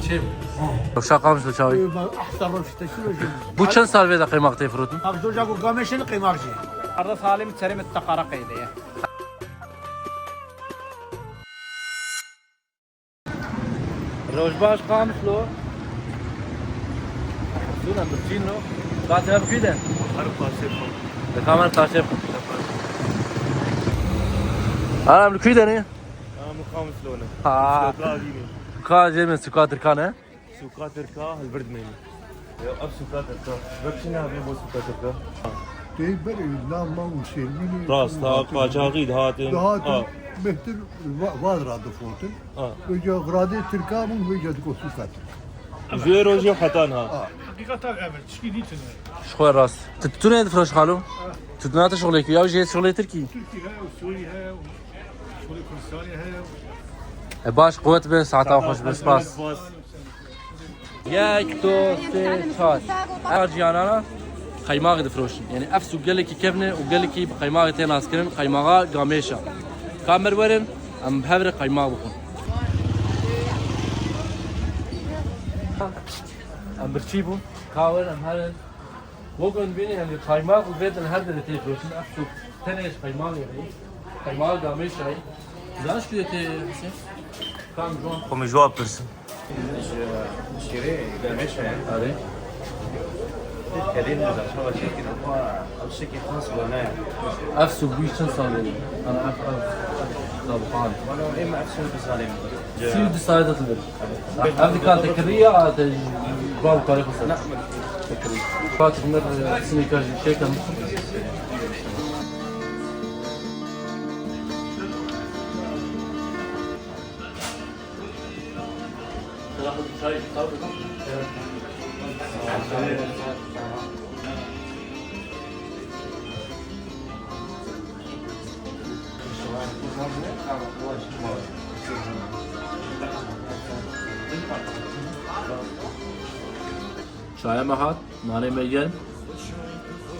شيء روشا قامش لشاوي احسن روش تشيلو جيم بو چند سال بيدا قيمة تفروتن اخذ جاكو قامشن قيمار جي عرض سالم تسلم التقارقي دي روش باش قامش لو دونا برجين لو قاعد هاب كده كمان قاشف انا من كده نه مقام شلونه؟ ها كا جاي من سكات تركان سوقات تركا البرد ميني اب سوقات تركا بكشنا ابي بو سوقات تركا تيبر لا ما وشيل مني راس تا قاجاغيد هاتن هات مهتر وادرا دفوتن وجا غرادي تركا من وجا دكو سوكات زيرو جو حتانها حقيقة العمل تشكيلي شخوي راس تتوني تفرش خالو تتنات شغلك يا وجه شغلي تركي تركي هاي وسوري هاي وشغل كردستاني هاي باش قوت به ساعتها خوش بسباس یک دو سه چهار ارجیانا قیماق دفروشن یعنی افسو گلی کی کبنه و گلی کی قیماق تین ناس کرن قیماقا گامیشا کامر ورن ام بهور قیماق بکن ام برچیبو کاور ام هرن وقن بینی یعنی قیماق و بیدن هر در تفروشن افسو تنش قیماق یعنی قیماق گامیشا داش کیه تی حسین کام جوان خو جواب برسن شيري قماشة يعني آره كريم إذا شو شيء كده هو أو شيء خاص ولا افسو بيش چند ساله انا اف ضبطان ولا إما أفسد بسالم سيو دي سايدة تلبر هذه كانت تكرية باب تاريخ السنة لا تكرية فاتح مر سنيكاج شيء كان شاي مهات ناني ميجن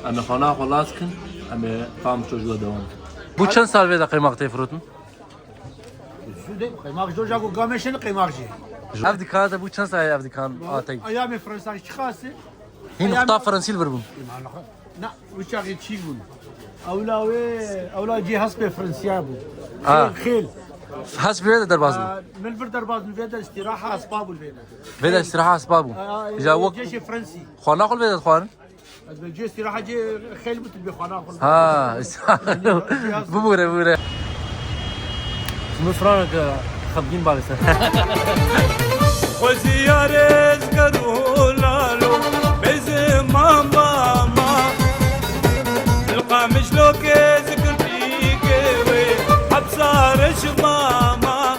أنا خنا خلاصكن أنا قام تجوا دوام بو چند سال بيدا قيمة تفروتن شو ده قيمار جو جاكو قامشن قيمار جي أفدي كانت بو چند سال أفدي كان آتي ايام فرنسا خاصه هي نقطة فرنسي البربون لا وشاغي تشيغون اولا جهاز فرنسيا بو خيل حسب بيدا دربازن من البردر باز من فيدا استراحه اسباب الفيدا بيدا استراحة أسبابه إذا وقت جيش فرنسي خوانا أقول بيدا خوان جي استراحه جي خيل مثل بخوانا ها بمورة بمورة مفرانك خبجين بالسه وزيارز كرولالو بزمان ماما القامش لو كذكر فيك حبصارش ماما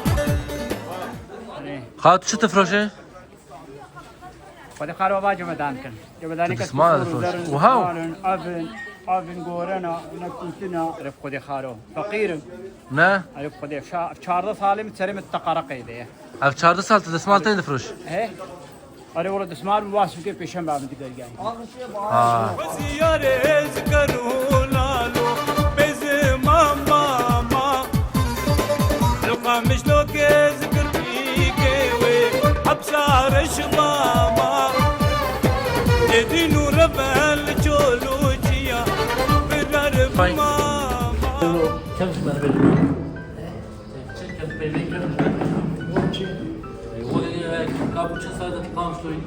خاطر شو تفرشه؟ خود خارو با جمدان کن جمدانی که تسمع وهاو آبن گورنا نکوتنا رف خود خارو فقیر نه رف خود 14 سالم تسلم التقارقي دي اف 14 سال تسمع تاني تفرش ايه أنا ولد اسمار واسف كيف بيشم بعد تقدر جاي وزيارز كرولالو بزمان ماما القامش لو كذكر فيك حبصارش ماما يدي نور بالجولوجيا بدر ماما كم سنة بالبيت؟ كم بالبيت كابو چه ساعت قام شوي؟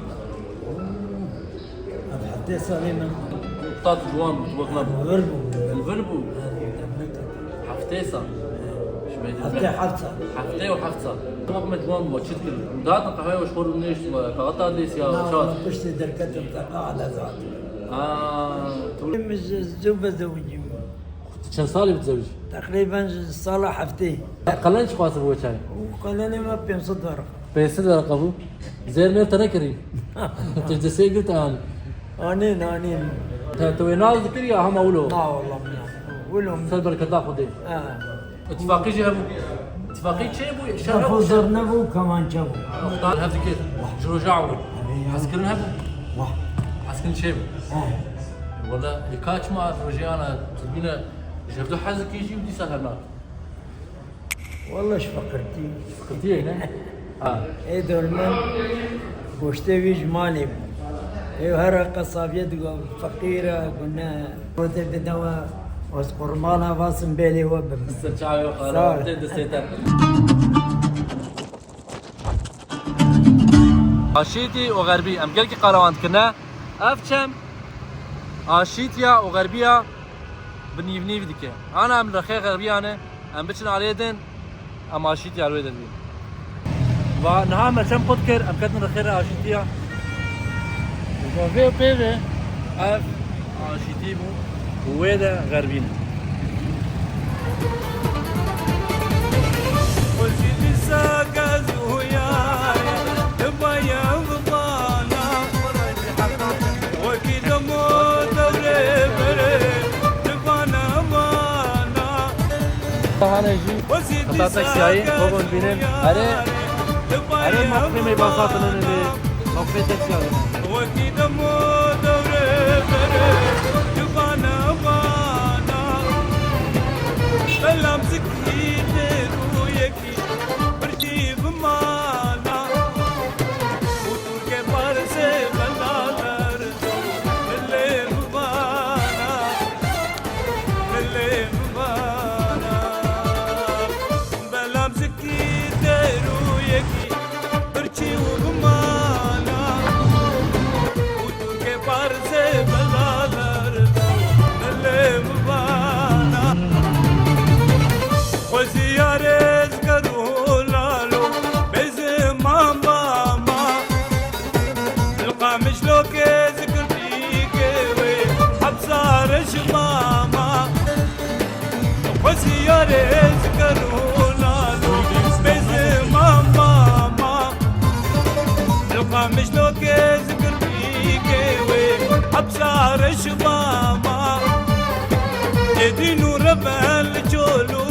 حتى سالنا طاط جوان وقنا الفربو حفتيسا حتى حادثه حفتي وحفتسا طبق مجوان وشيت كل دات قهوه وشخور منيش كغطا ديس يا شات باش دركات بتاع على زاد تقول مش زوبه زوجي كم صار بتزوج؟ تقريبا صالح حفتي قلنش قاسب هو شاي وقال لي ما بينصدر بيصير رقبه زي الميل تنكري تجد سيجل تاني انين تو ينال ذكر يا هم اولو لا والله ولهم سلبر كذا خدي اتفاقي جابو اتفاقي شيء ابو شهر فوزر نبو كمان جابو مختار هذا كيف شو رجعوا عسكرين هبو عسكرين شيء ولا يكاتش ما رجعنا تبينا جبدوا حزك يجي ودي سهلنا والله ايش فكرتي فكرتي هنا اي دولمن بوشتوي جمالي اي هر قصابية فقيرة قلنا بوتي بدوا وسقرمانا واسم بيلي وبم استرجعوا صار. قرار تدستر آشيتي وغربي ام قلقي قراوان كنا افشم آشيتيا وغربية بنيفني بدك انا ام رخي غربي انا ام بچن عليدن ام آشيتيا على ويدن ونها ما كم بودكر ام كتن رخي آشيتيا وفي بيري اف آشيتي بو ويدا غربين هانا يجي قطعتك سياي بابون بينن أري مقفي مي باساتنا اللي مقفي تكسياي مش لو كذكر فيك أبصار شمامة يدين وربها الجولو